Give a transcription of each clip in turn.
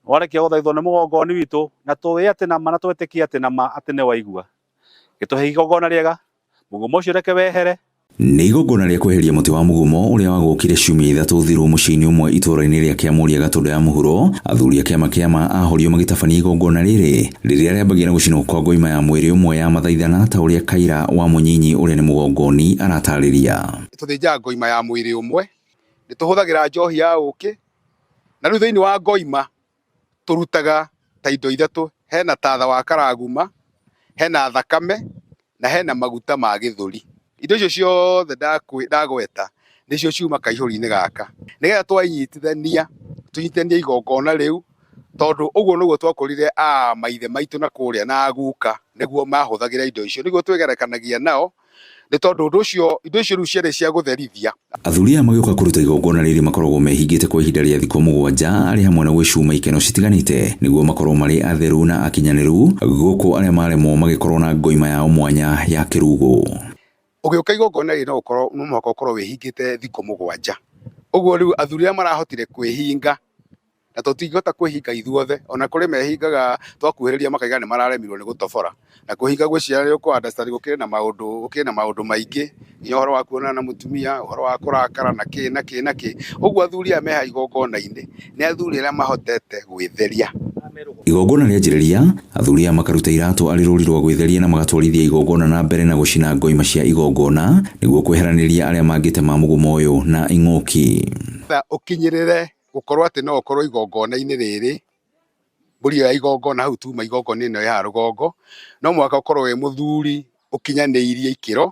wareke guthaithwo ni mugongoni witu na tuwi ati na mana twetikie ati na ma ati ni waigua gituhe igongona riega mugumo ucio reke wehere. Nĩ igongona rĩa kweheria mũtĩ wa mũgumo ũrĩa wagũkire ciumia ithatũ thiru mũciĩ-inĩ ũmwe itũũra-inĩ rĩa Kĩamũria Gatũndũ ya mũhuro. Athuri a kĩama ahorio magĩtabania igongona rĩrĩ rĩrĩa rĩambagia na gũcinwo kwa ngoima ya mwĩrĩ ũmwe ya mathaithana ta ũrĩa Kaira wa Mũnyinyi ũrĩa nĩ mũgongoni aratarĩria. Tũthĩnjaga ngoima ya mwĩrĩ ũmwe, nĩ tũhũthagĩra njohi ya ũkĩ, na rĩu thĩinĩ wa ngoima tũrutaga ta indo ithatũ, hena tatha wa karaguma, hena thakame na hena maguta ma gĩthũri. Indo icio ciothe ndagweta nĩcio ciuma kaihũri-inĩ gaka, nĩgetha twainyitithania tunyitithanie igongona rĩu, tondũ ũguo nĩguo twakũrire maithe maitũ na kũrĩa na guka nĩguo mahũthagĩra indo icio, nĩguo twegerekanagia nao, nĩ tondũ indo icio rĩu ciarĩ cia gũtherithia. Athuri aya magĩũka kũruta igongona rĩrĩ makoragwo mehingĩte kwa ihinda rĩa thikũ 7 arĩ hamwe na gwĩcuma ikeno citiganĩte nĩguo makorwo marĩ atheru na akinyanĩru, gũkũ arĩa maremwo magĩkorwo na ngoima yao mwanya ya kĩrugũ. Ũgĩũka igongona rĩrĩ no mũhaka ũkorwo wĩhingĩte thikũ 7. Ũguo rĩu athuri arĩa marahotire kwĩhinga, na tũtingĩhota kwĩhinga ithuothe, ona kũrĩ mehingaga twakuhĩrĩria makaiga nĩ mararemirwo nĩ gũtobora, na kwĩhinga gwĩciria rĩu kwa understand gũkĩrĩ na maũndũ maingĩ, ũhoro wa kuonana na mũtumia, ũhoro wa kũrakara na kĩ. Ũguo athuri aya meha igongona-inĩ nĩ athuri arĩa mahotete gwĩtheria. Igongona rĩanjĩrĩria, athuri aya makaruta iratũ arĩ rũri rwa gwĩtheria na magatwarithia igongona na mbere na gũcina ngoima cia igongona nĩguo kweheranĩria arĩa mangĩtema mũgumo ũyũ na ing'ũki. Ũkinyĩrĩre gũkorwo atĩ no ũkorwo igongona-inĩ rĩrĩ, mbũri ya igongona hau tuma igongona ĩno ya rũgongo, no mwaka ũkorwo wĩ mũthuri ũkinyanĩirie ikĩro,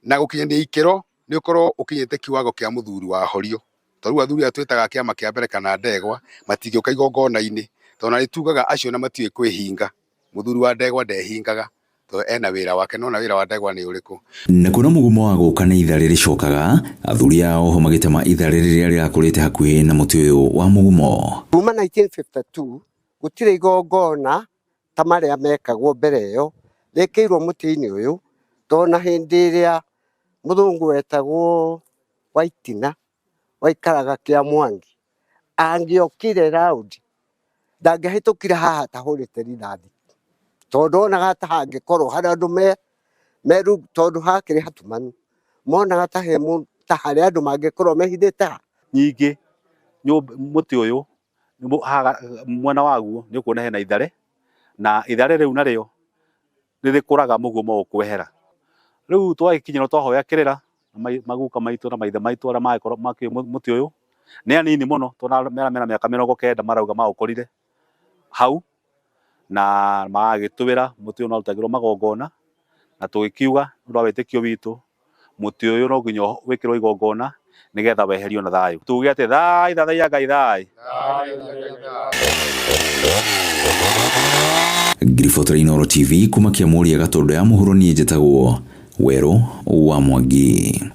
na gũkinyanĩria ikĩro nĩ ũkorwo ũkinyĩte kiwango kĩa mũthuri wa horio. Tondũ athuri aya twĩtaga kĩama kĩa mbere kana ndegwa matingĩũka igongona-inĩ, tondũ na nĩtugaga acio na matiũĩ kwĩhinga. Mũthuri wa ndegwa ndehingaga tondũ ena wĩra wake, no na wĩra wa ndegwa nĩ ũrĩkũ. Na kuona mũgumo wa gũka nĩ itha rĩrĩcokaga, athuri aya oho magĩtema itha rĩrĩa rĩrakũrĩte hakuhĩ na mũtĩ ũyũ wa mũgumo. Kuma 1952 gũtirĩ igongona ta marĩa mekagwo mbere ĩyo rĩkĩirwo mũtĩ-inĩ ũyũ, tondũ na hĩndĩ ĩrĩa mũthũngũ wetagwo Waitina waikaraga Kĩamwangi angĩokire raundi ndangĩhĩtũkire haha tahũrĩte rithathi, tondũ onaga ta hangĩkorwo harĩ andũ meru, tondũ hakĩrĩ hatumanu, monaga ta harĩ andũ mangĩkorwo mehithĩte. Ningĩ mũtĩ ũyũ mwena waguo nĩ ũkuona hena ithare, na ithare rĩu narĩo rĩrĩkũraga mũgumo ũkwehera. Rĩu twagĩkinya no twahoya kĩrĩra maguka maitũ na maithe maitũ arĩa magĩkorwo makĩũĩ mũtĩ ũyũ nĩ anini mũno, tondũ mena mĩaka 90 marauga maũkorire hau na magagĩtwĩra mũtĩ ũyũ no ũrutagĩrwo magongona, na tũgĩkiuga nĩ ũndũ wa wĩtĩkio witũ mũtĩ ũyũ no nginya wĩkĩrwo igongona nĩgetha weherio na thayũ. Tuge atĩ thayũ thathaiya Ngai thayũ. Ngiriboto Inooro TV kuma Kĩamũria Gatũndũ ya mũhuro, niĩ njĩtagwo Werũ wa Mwangi.